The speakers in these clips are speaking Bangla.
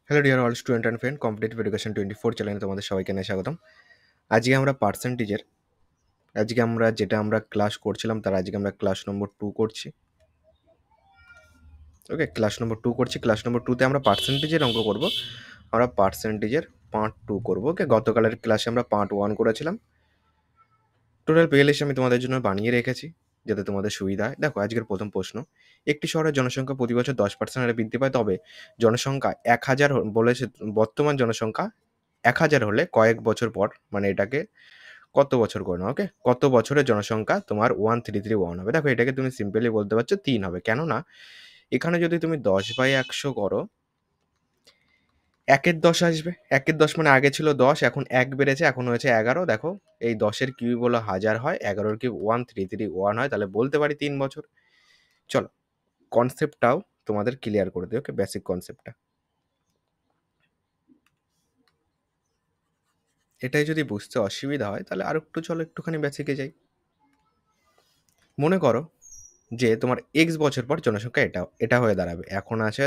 Hello dear all student and friend, competitive education 24 চ্যানেলে তোমাদের সবাইকে জানাই স্বাগতম। আজকে আমরা যেটা ক্লাস করছিলাম তার আজকে আমরা ক্লাস নম্বর 2 করছি। ওকে, ক্লাস নম্বর 2 করছি। ক্লাস নম্বর 2 তে আমরা পার্সেন্টেজের অঙ্ক করব। আমরা পার্সেন্টেজের পার্ট 2 করব। ওকে, গতকালের ক্লাসে আমরা পার্ট 1 করেছিলাম। টোটাল প্লেলিস্ট আমি তোমাদের জন্য বানিয়ে রেখেছি যাতে তোমাদের সুবিধা হয়। দেখো, আজকের প্রথম প্রশ্ন, একটি শহরের জনসংখ্যা প্রতি বছর 10% হারে বৃদ্ধি পায়, তবে জনসংখ্যা 1000 বলেছে। বর্তমান জনসংখ্যা 1000 হলে কয়েক বছর পর, মানে এটাকে কত বছর করে নাও। ওকে, কত বছরের জনসংখ্যা তোমার 1331 হবে। দেখো, এটাকে তুমি সিম্পলি বলতে পারছো 3 হবে। কেননা এখানে যদি তুমি 10/100 করো, 1-এর 10 আসবে। 1-এর 10 মানে আগে ছিল 10, এখন 1 বেড়েছে, এখন হয়েছে 11। দেখো, এই 10-এর কিউব হলো 1000 হয়, 11-এর কিউব 1331 হয়, তাহলে বলতে পারি 3 বছর। চলো, কনসেপ্টটাও তোমাদের ক্লিয়ার করে দিই। ওকে, বেসিক কনসেপ্টটা এটাই। যদি বুঝতে অসুবিধা হয় তাহলে আর একটু চলো একটুখানি বেসিকে যাই। মনে করো যে তোমার এক্স বছর পর জনসংখ্যা এটা এটা হয়ে দাঁড়াবে। এখন আছে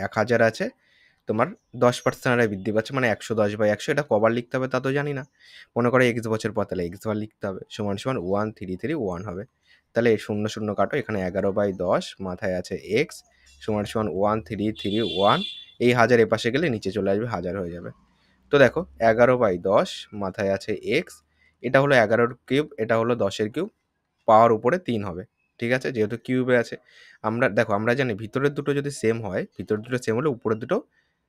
1000, আছে তোমার 10% হারে বৃদ্ধি পাচ্ছে, মানে 110/100। এটা কবার লিখতে হবে তা তো জানি না। মনে করো এক্স বছর পর, তাহলে এক্স বার লিখতে হবে, সমান সমান 1331 হবে। তাহলে এই শূন্য শূন্য কাটো, এখানে 11/10 মাথায় আছে এক্স, সমান সমান 1331। এই হাজার এপাশে গেলে নিচে চলে আসবে, হাজার হয়ে যাবে। তো দেখো, 11/10 মাথায় আছে এক্স, এটা হলো 11-এর কিউব, এটা হলো 10-এর কিউব, পাওয়ার উপরে 3 হবে। ঠিক আছে, যেহেতু কিউবে আছে। দেখো, আমরা জানি ভিতরের দুটো যদি সেম হয়, ভিতরের দুটো সেম হলে উপরের দুটো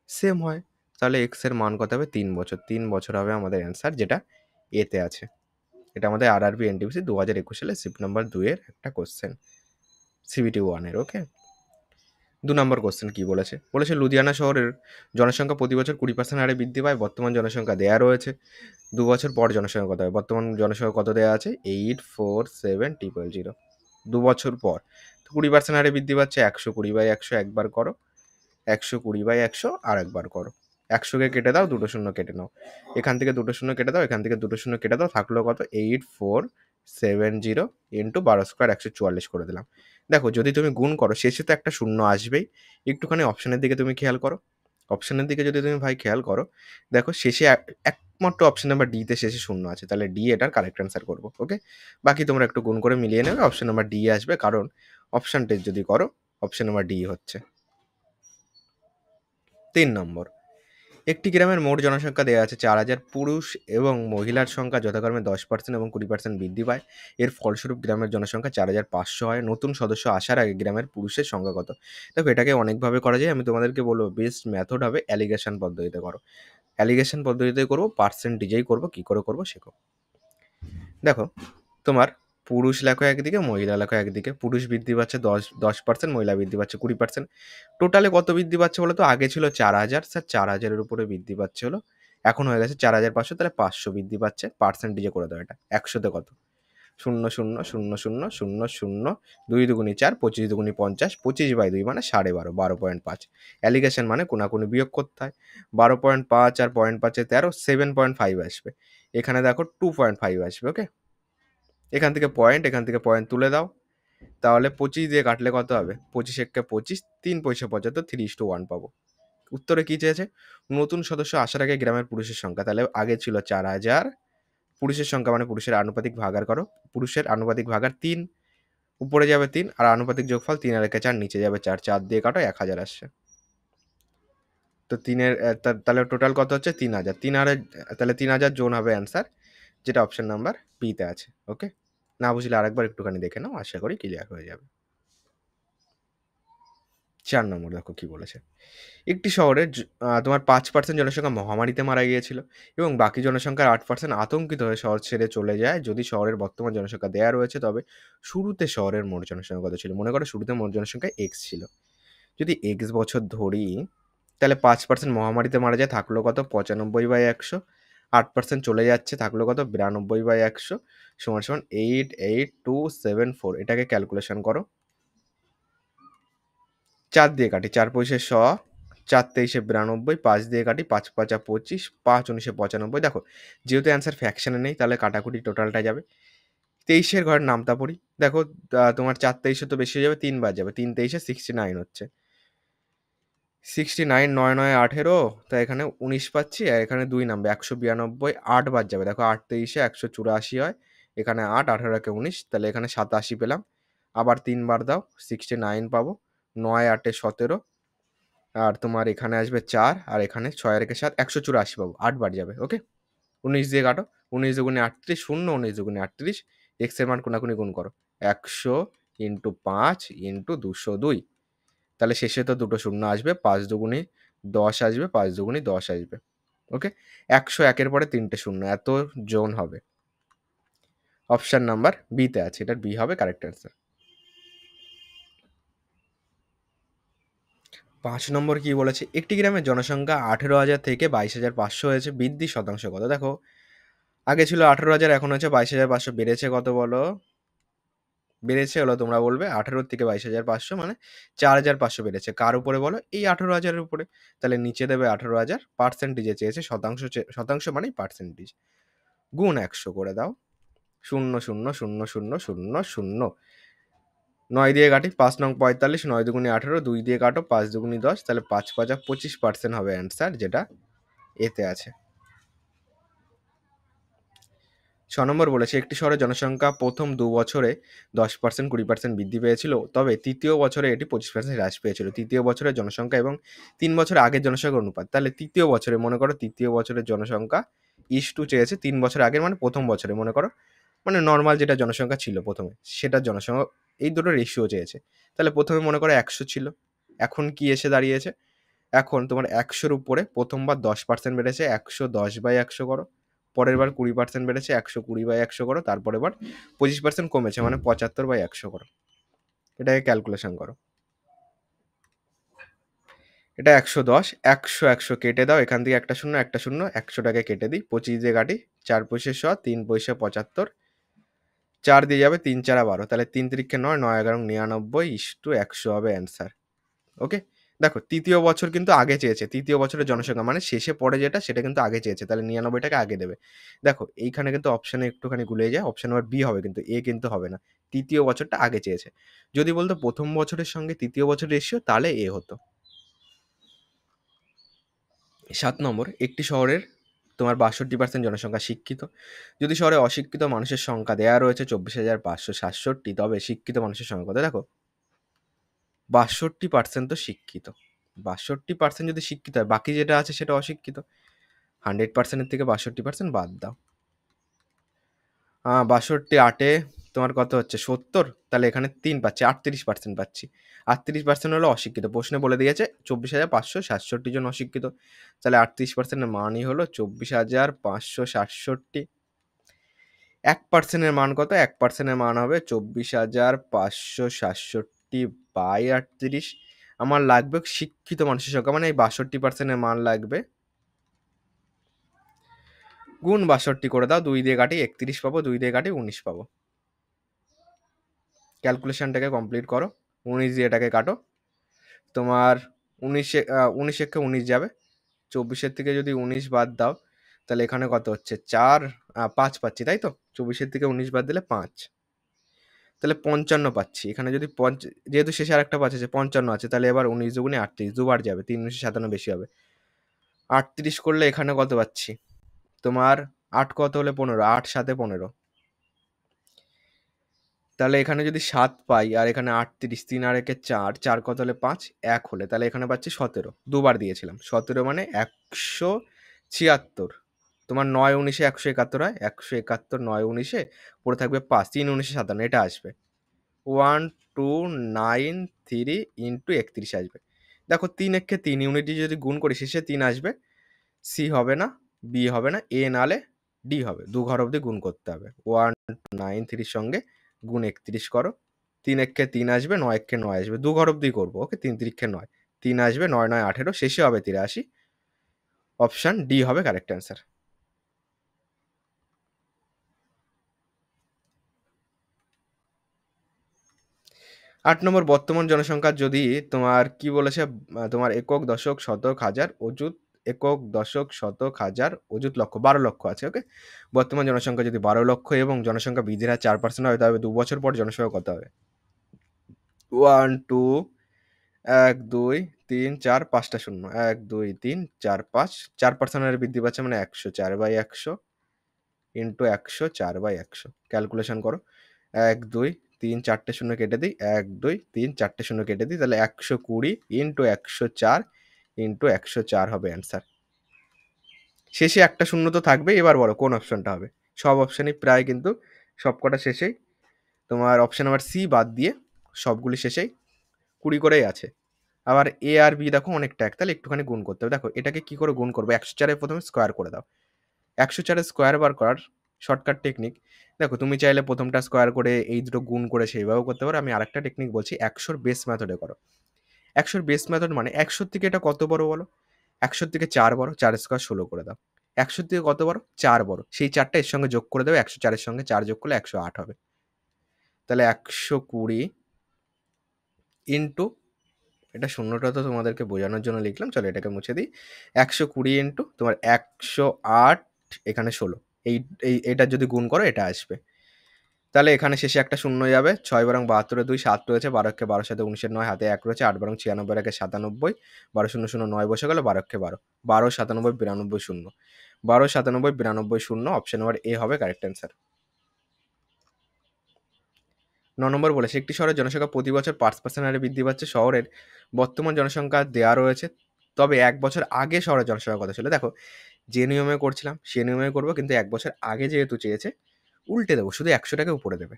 সেম হয়। তাহলে এক্স এর মান কত হবে? 3 বছর। 3 বছর হবে আমাদের অ্যান্সার, যেটা এতে আছে। এটা আমাদের আরআরবি এনটিপিসি 2021 সালে শিফট নাম্বার 2 এর একটা কোশ্চেন, সিবিটি 1 এর। ওকে, 2 নম্বর কোশ্চেন কি বলেছে? বলেছে লুধিয়ানা শহরের জনসংখ্যা প্রতি বছর 20% হারে বৃদ্ধি পায়, বর্তমান জনসংখ্যা দেয়া রয়েছে। 2 বছর পর জনসংখ্যা কত হবে? বর্তমান জনসংখ্যা কত দেয়া আছে? 847,000। 2 বছর পর 20% হারে বৃদ্ধি পাচ্ছে। 120/100 একবার করো, 120/100 আর একবার করো। 100-কে কেটে দাও, দুটো শূন্য কেটে নাও। এখান থেকে দুটো শূন্য কেটে দাও, এখান থেকে দুটো শূন্য কেটে দাও, থাকলো কত? 8470 ইন্টু 12² 144 করে দিলাম। দেখো, যদি তুমি গুণ করো শেষে তো একটা শূন্য আসবেই। একটুখানি অপশনের দিকে তুমি খেয়াল করো। অপশনের দিকে যদি তুমি ভাই খেয়াল করো, দেখো শেষে একমাত্র অপশন নাম্বার ডি তে শেষে শূন্য আছে, তাহলে ডি এটার কারেক্ট অ্যান্সার করবো। ওকে, বাকি তোমরা একটু গুণ করে মিলিয়ে নেবে, অপশন নাম্বার ডি আসবে, কারণ অপশন টেস্ট যদি করো অপশন নাম্বার ডি হচ্ছে। 3 নম্বর, একটি গ্রামের মোট জনসংখ্যা দেওয়া আছে 4000, পুরুষ এবং মহিলার সংখ্যা যথাক্রমে 10% এবং 20% বৃদ্ধি পায়। এর ফলস্বরূপ গ্রামের জনসংখ্যা 4500 হয়। নতুন সদস্য আসার আগে গ্রামের পুরুষের সংখ্যা কত? দেখো, এটাকে অনেকভাবে করা যায়। আমি তোমাদেরকে বলবো বেস্ট মেথড হবে অ্যালিগেশন পদ্ধতিতে করো। অ্যালিগেশন পদ্ধতিতে করবো, পার্সেন্টেজেই করবো। কি করে করবো শেখো। দেখো, তোমার পুরুষ লেখো একদিকে, মহিলা লেখো একদিকে। পুরুষ বৃদ্ধি পাচ্ছে 10%, মহিলা বৃদ্ধি পাচ্ছে 20%। টোটালে কত বৃদ্ধি পাচ্ছে বলো তো? আগে ছিল 4000, স্যার 4000-এর উপরে বৃদ্ধি পাচ্ছে হলো, এখন হয়ে গেছে 4500, তাহলে 500 বৃদ্ধি পাচ্ছে। পার্সেন্টেজে করে দাও এটা। 100-তে কত? 0,000,000, 2 দুগুণি 4, 25 দুগুণি 50, 25/2 মানে 12.5, 12.5। অ্যালিগেশন মানে কোনাকুনি বিয়োগ করতে হয়। 12.5 আর 0.5-এ 13, 7.5 আসবে। এখানে দেখো 2.5 আসবে। ওকে, এখান থেকে পয়েন্ট, এখান থেকে পয়েন্ট তুলে দাও, তাহলে 25 দিয়ে কাটলে কত হবে? 25 25, 3 পয়সা 75, 3:1 পাবো। উত্তরে কি চেয়েছে? নতুন সদস্য আসার আগে গ্রামের পুরুষের সংখ্যা। তাহলে আগে ছিল 4000, পুরুষের সংখ্যা মানে পুরুষের আনুপাতিক ভাগার করো, পুরুষের আনুপাতিক ভাগার 3, উপরে যাবে 3, আর আনুপাতিক যোগফল 3 আর 1-এ 4, নিচে যাবে 4, 4 দিয়ে কাটো, 1000 আসছে। তো 3-এর তাহলে টোটাল কত হচ্ছে? 3000। 3000, তাহলে 3000 জোন হবে অ্যান্সার, যেটা অপশন নাম্বার বিতে আছে। ওকে, না বুঝলে আরেকবার একটুখানি দেখে নাও, আশা করি ক্লিয়ার হয়ে যাবে। 4 নম্বর দেখো কি বলেছে। একটি শহরে তোমার 5% জনসংখ্যা মহামারীতে মারা গিয়েছিল এবং বাকি জনসংখ্যার 8% আতঙ্কিত হয়ে শহর ছেড়ে চলে যায়। যদি শহরের বর্তমান জনসংখ্যা দেয়া রয়েছে, তবে শুরুতে শহরের মোট জনসংখ্যা কত ছিল? মনে করো শুরুতে মোট জনসংখ্যা এক্স ছিল। যদি এক্স বছর ধরি, তাহলে 5% মহামারীতে মারা যায়, থাকলো কত? 95/100। 8% চলে যাচ্ছে, থাকলো কত? 92/100, সমান সমান 88274। এটাকে ক্যালকুলেশন করো। 4 দিয়ে কাটি, 4 পয়সা 100, 4 তেইশে 92, 5 দিয়ে কাটি, 5 পাঁচা 25, 5 19 95। দেখো, যেহেতু অ্যান্সার ফ্র্যাকশনে নেই, তাহলে কাটাকুটি টোটালটা যাবে। 23-এর ঘরের নামতা পড়ি। দেখো, তোমার 4 23 তো বেশি হয়ে যাবে, 3 বাদ যাবে, 3 23-এ 69 হচ্ছে। 69 9 9 18, তাই এখানে 19 পাচ্ছি আর এখানে 2 নামবে 192, 8 বাদ যাবে। দেখো 8 তেইশে 184 হয়। এখানে 8, 18 একে 19, তাহলে এখানে 87 পেলাম। আবার 3 বার দাও, 69 পাবো। 9 8 এ 17, আর তোমার এখানে আসবে 4 আর এখানে 6 আর একে 7, 184 পাবো। 8 বার যাবে। ওকে? 19 দিয়ে কাটো। 19 দুগুণে 38, 0, 19 দুগুণে 38। x এর মান কোনাকুনি গুণ করো। 100 ইন্টু 5 ইন্টু 202। তাহলে শেষে তো দুটো শূন্য আসবে। 5 দুগুণে 10 আসবে, 5 দুগুণে 10 আসবে। ওকে? 101 এর পরে 3টে শূন্য, এত জন হবে। অপশন নাম্বার বি তে আছে, এটার বি হবে কারেক্ট অ্যান্সার। 5 নম্বর কি বলেছে? একটি গ্রামের জনসংখ্যা 18,000 থেকে 22,500 হয়েছে, বৃদ্ধি শতাংশ কত? দেখো আগে ছিল 18,000, এখন হচ্ছে 22,500, বেড়েছে কত বলো? বেড়েছে হলো, তোমরা বলবে 18 থেকে 22,500 মানে 4,500 বেড়েছে। কার উপরে বলো? এই 18,000-এর উপরে। তাহলে নিচে দেবে 18,000, পার্সেন্টেজে চেয়েছে, শতাংশ মানেই পার্সেন্টেজ। গুণ 100 করে দাও। 0 0 0 0 0 0। 9 দিয়ে কাটি, 5 নং 45, 9 দুগুণে 18, 2 দিয়ে কাটো, 5 দুগুণে 10, তাহলে 5 5 25% হবে অ্যান্সার, যেটা এতে আছে। 6 নম্বর বলেছে একটি শহরের জনসংখ্যা প্রথম 2 বছরে 10%, 20% বৃদ্ধি পেয়েছিল, তবে তৃতীয় বছরে এটি 25% হ্রাস পেয়েছিল। তৃতীয় বছরের জনসংখ্যা এবং 3 বছর আগের জনসংখ্যার অনুপাত। তাহলে তৃতীয় বছরে মনে করো, তৃতীয় বছরের জনসংখ্যা ইস টু চেয়েছে 3 বছর আগের, মানে প্রথম বছরে মনে করো, মানে নর্মাল যেটা জনসংখ্যা ছিল প্রথমে সেটার জনসংখ্যা, এই দুটো রেশিও চেয়েছে। তাহলে প্রথমে মনে করো 100 ছিল, এখন কি এসে দাঁড়িয়েছে? এখন তোমার 100-র উপরে প্রথমবার 10% বেড়েছে, 110/100 করো। পরের বার 20% বেড়েছে, 120/100 করো। তারপরের বার 25% কমেছে, মানে 75/100 করো। এটাকে ক্যালকুলেশন করো। এটা 110, 100 100 কেটে দাও, এখান থেকে একটা শূন্য একটা শূন্য, 100টাকে কেটে দিই। 25 দিয়ে কাটি, 4 পয়সা 100, 3 পয়সা 75, 4 দিয়ে যাবে, 3 4 12, তাহলে 3 তিরিক্ষে 9, 9 11 99 ইস টু 100 হবে অ্যান্সার। ওকে? দেখো তৃতীয় বছর কিন্তু আগে চেয়েছে, তৃতীয় বছরের জনসংখ্যা মানে শেষে পড়ে যেটা, সেটা কিন্তু আগে চেয়েছে, তাহলে 99টাকে আগে দেবে। দেখো এইখানে কিন্তু অপশানে একটুখানি গুলিয়ে যায়, অপশন নাম্বার বি হবে, কিন্তু এ কিন্তু হবে না। তৃতীয় বছরটা আগে চেয়েছে। যদি বলতো প্রথম বছরের সঙ্গে তৃতীয় বছরের রেশিও, তাহলে এ হতো। 7 নম্বর একটি শহরের তোমার 62% জনসংখ্যা শিক্ষিত। যদি শহরে অশিক্ষিত মানুষের সংখ্যা দেয়া রয়েছে 24,567, তবে শিক্ষিত মানুষের সংখ্যা কত? দেখো 62% তো শিক্ষিত। 62% যদি শিক্ষিত হয়, বাকি যেটা আছে সেটা অশিক্ষিত। 100%-এর থেকে 62% বাদ দাও। 62 8-এ তোমার কত হচ্ছে? 70, তাহলে এখানে 3 পাচ্ছি, 38% পাচ্ছি। 38% হলো অশিক্ষিত। প্রশ্নে বলে দিয়েছে 24,567 জন অশিক্ষিত। তাহলে 38% এর মানই হলো 24,567। 1% এর মান কত? 1% এর মান হবে 24,567/38। আমার লাগবে শিক্ষিত মানুষের সংখ্যা, মানে এই 62% এর মান লাগবে। গুণ 62 করে দাও, 2 দিয়ে কাটি 31 পাবো, 2 দিয়ে কাটি 19 পাবো। ক্যালকুলেশনটাকে কমপ্লিট করো। 19 দিয়ে এটাকে কাটো। তোমার 19 একে 19 যাবে। 24-এর থেকে যদি 19 বাদ দাও, তাহলে এখানে কত হচ্ছে? 5 পাচ্ছি, তাই তো? 24-এর থেকে 19 বাদ দিলে 5, তাহলে 55 পাচ্ছি। এখানে যদি যেহেতু শেষে আরেকটা 5 আছে, 55 আছে, তাহলে এবার 19 দুগুণে 38, দুবার যাবে, 3 19 57 বেশি হবে। 38 করলে এখানে কত পাচ্ছি? তোমার 8 কত হলে 15, 8 7 15, তাহলে এখানে যদি 7 পাই আর এখানে 38, 3 আর একে 4, 4 কত হলে 5, 1 হলে, তাহলে এখানে পাচ্ছি 17, দুবার দিয়েছিলাম। 17 মানে 176। তোমার 9 19-এ 171 হয়, 171 9 19-এ পড়ে থাকবে 5, 3 19-এ 57, এটা আসবে 1293 ইন্টু 31 আসবে। দেখো 3 একে 3, ইউনিটি যদি গুণ করি শেষে 3 আসবে। সি হবে না, বি হবে না, এ নালে ডি হবে। 2 ঘর অবধি গুণ করতে হবে। 1293 সঙ্গে গুণ 31 করো। 3 একে 3 আসবে, 9 একে 9 আসবে, 2 ঘর অবধি করবো। ওকে? 3 তিরিক্ষে 9, 3 আসবে, 9 9 18, শেষে হবে 83। অপশন ডি হবে কারেক্ট অ্যান্সার। 8 নম্বর বর্তমান জনসংখ্যার যদি তোমার কি বলেছে, তোমার একক দশক শতক হাজার অযুত, একক দশক শতক হাজার অযুত লক্ষ, 12 লক্ষ আছে। ওকে? বর্তমান জনসংখ্যা যদি 12 লক্ষ এবং জনসংখ্যা বৃদ্ধির হার 4% হয়, তবে 2 বছর পর জনসংখ্যা কত হবে? 1 2 এক দুই তিন চার পাঁচটা শূন্য, এক দুই তিন চার পাঁচ, 4% হারে বৃদ্ধি পাচ্ছে মানে 104/100 ইন্টু 104/100। ক্যালকুলেশন করো। এক দুই তিন চারটে শূন্য কেটে দিই, এক দুই তিন চারটে শূন্য কেটে দিই, তাহলে 120 ইন্টু 104 ইন্টু 104 হবে অ্যান্সার। শেষে একটা শূন্য তো থাকবে। এবার বলো কোন অপশনটা হবে। সব অপশনই প্রায় কিন্তু সবকটা শেষেই তোমার অপশন নাম্বার সি বাদ দিয়ে সবগুলি শেষেই 20 করেই আছে। আবার এ আর বি দেখো অনেকটা এক, তাহলে একটুখানি গুণ করতে হবে। দেখো এটাকে কি করে গুণ করবো, 104 এর প্রথমে স্কোয়ার করে দাও। 104 এর স্কোয়ার বার করার শর্টকাট টেকনিক, দেখো তুমি চাইলে প্রথমটা স্কোয়ার করে এই দুটো গুণ করে সেইভাবেও করতে পারো। আমি আরেকটা টেকনিক বলছি, 100 বেস মেথডে করো। 100 বেস মেথড মানে 100 থেকে এটা কত বড় বলো, 100 থেকে 4 বড়, 4 স্কোয়ার 16 করে দাও। 100 থেকে কত বড়, 4 বড়, সেই 4টা এর সঙ্গে যোগ করে দেবে, 104 এর সঙ্গে 4 যোগ করলে 108 হবে। তাহলে 120 ইন্টু, এটা শূন্যটা তো তোমাদেরকে বোঝানোর জন্য লিখলাম, চলো এটাকে মুছে দিই। 120 ইন্টু তোমার 108 এখানে 16, এইটা যদি গুণ করো এটা আসবে। তাহলে এখানে শেষে একটা শূন্য যাবে, 6 বরং 72 2 7 রয়েছে, 12 কে 12 সাথে 19 9 হাতে 1 রয়েছে, 8 বরং 96 একে 97, 12 0 0 9 বসে গেল, 12 কে 12, 12 97 92 শূন্য, 12 97 92 শূন্য, অপশন নাম্বার এ হবে কারেক্ট অ্যান্সার। 9 নম্বর বলেছে একটি শহরের জনসংখ্যা প্রতি বছর 5% হারে বৃদ্ধি পাচ্ছে। শহরের বর্তমান জনসংখ্যা দেওয়া রয়েছে, তবে 1 বছর আগে শহরের জনসংখ্যা কত ছিল। দেখো যে নিয়মে করছিলাম সে নিয়মে করবো, কিন্তু 1 বছর আগে যেহেতু চেয়েছে উল্টে দেবো, শুধু 100টাকে উপরে দেবে।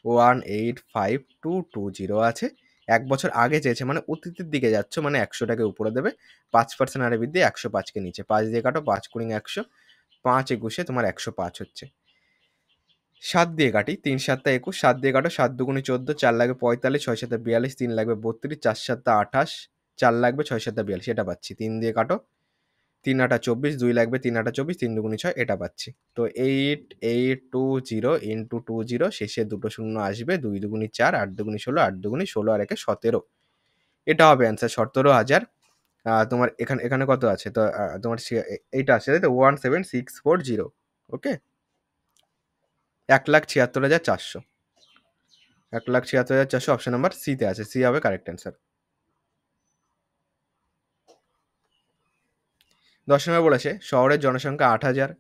185220 আছে, 1 বছর আগে চেয়েছে মানে অতীতের দিকে যাচ্ছ, মানে 100টাকে উপরে দেবে। 5% হারে বৃদ্ধি, 105কে নিচে, 5 দিয়ে কাটো, 5 কুড়ি 100, 5 একুশে তোমার 105 হচ্ছে। 7 দিয়ে কাটি, 3 7 21, 7 দিয়ে কাটো, 7 দুগুণে 14, 4 লাগবে 45, 6 7 42, 3 লাগবে 32, 4 7 28, 4 লাগবে 6 7 42, এটা পাচ্ছি। 3 দিয়ে কাটো, 3 8 24, 2 লাগবে 3 8 24, 3 দুগুণে 6, এটা পাচ্ছি। তো 8820 ইন্টু 20, শেষে দুটো শূন্য আসবে, 2 দুগুণে 4, 8 দুগুণে 16, 8 দুগুণে 16 আর একে 17, এটা হবে অ্যান্সার 17,000। তোমার এখানে এখানে কত আছে, তো তোমার এইটা আছে তাই তো 17640। ওকে, 1,76,400, 1,76,400 অপশন নাম্বার সিতে আছে, সি হবে কারেক্ট অ্যান্সার। 10 নম্বর বলেছে শহরের জনসংখ্যা 8,000,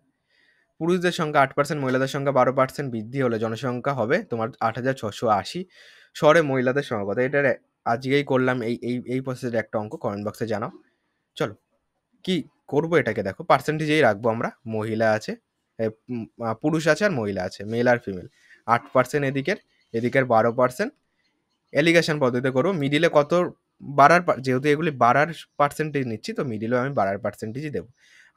পুরুষদের সংখ্যা 8%, মহিলাদের সংখ্যা 12% বৃদ্ধি হলে জনসংখ্যা হবে তোমার 8,680। শহরে মহিলাদের সংখ্যা কত, এটা আজকেই করলাম এই প্রসেসের একটা অঙ্ক, কমেন্ট বক্সে জানাও। চলো কি করবো এটাকে, দেখো পার্সেন্টেজেই রাখবো আমরা। মহিলা আছে, পুরুষ আছে আর মহিলা আছে, মেল আর ফিমেল। 8% এদিকের, এদিকের 12%। এলিগেশন পদ্ধতিতে করবো, মিডিলে কত বাড়ার, যেহেতু এগুলি বাড়ার পার্সেন্টেজ নিচ্ছি তো মিডিলেও আমি বাড়ার পার্সেন্টেজই দেবো।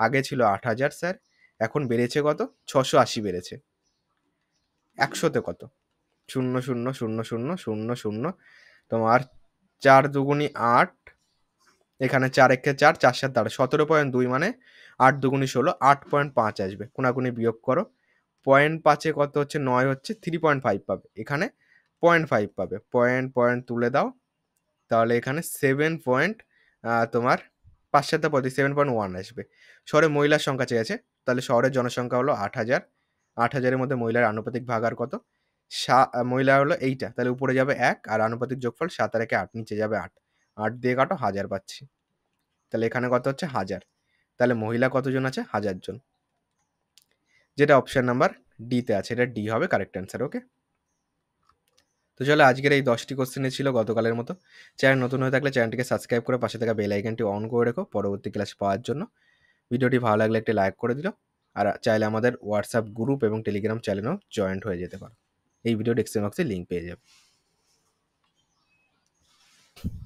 আগে ছিল 8,000 স্যার, এখন বেড়েছে কত, 680 বেড়েছে। 100তে কত, 0 0 0 0 0 0, তোমার 4 দুগুণি 8, এখানে 4 একে 4, 4 7 13, 17.2 মানে 8 দুগুণি 16, 8.5 আসবে। কোনাকুনি বিয়োগ করো, 0.5 কত হচ্ছে, 9 হচ্ছে, 3.5 পাবে, এখানে 0.5 পাবে, পয়েন্ট তুলে দাও, তাহলে এখানে 7 পয়েন্ট, তোমার 5 7 35, 7.1 আসবে। শহরে মহিলার সংখ্যা চেয়েছে, তাহলে শহরের জনসংখ্যা হলো 8,000, 8,000-এর মধ্যে মহিলার আনুপাতিক ভাগ আর কত, মহিলা হলো এইটা, তাহলে উপরে যাবে 1 আর আনুপাতিক যোগফল 7 আর 1 8, নিচে যাবে 8, 8 দিয়ে কাটো, 1000 পাচ্ছি। তাহলে এখানে কত হচ্ছে 1000, তাহলে মহিলা কতজন আছে, 1000 জন, যেটা অপশন নাম্বার ডিতে আছে, এটা ডি হবে কারেক্ট অ্যান্সার। ওকে, তো চলো আজকের এই 10টি কোশ্চেনে ছিল গতকালের মতো। চ্যানেল নতুন হয়ে থাকলে চ্যানেলটিকে সাবস্ক্রাইব করে পাশে থাকা বেল আইকনটি অন করে রেখো পরবর্তী ক্লাস পাওয়ার জন্য। ভিডিওটি ভালো লাগলে একটি লাইক করে দিল, আর চাইলে আমাদের হোয়াটসঅ্যাপ গ্রুপ এবং টেলিগ্রাম চ্যানেলেও জয়েন্ট হয়ে যেতে পারো। এই ভিডিও ডেসক্রিপশন বক্সে লিঙ্ক পেয়ে যাবে।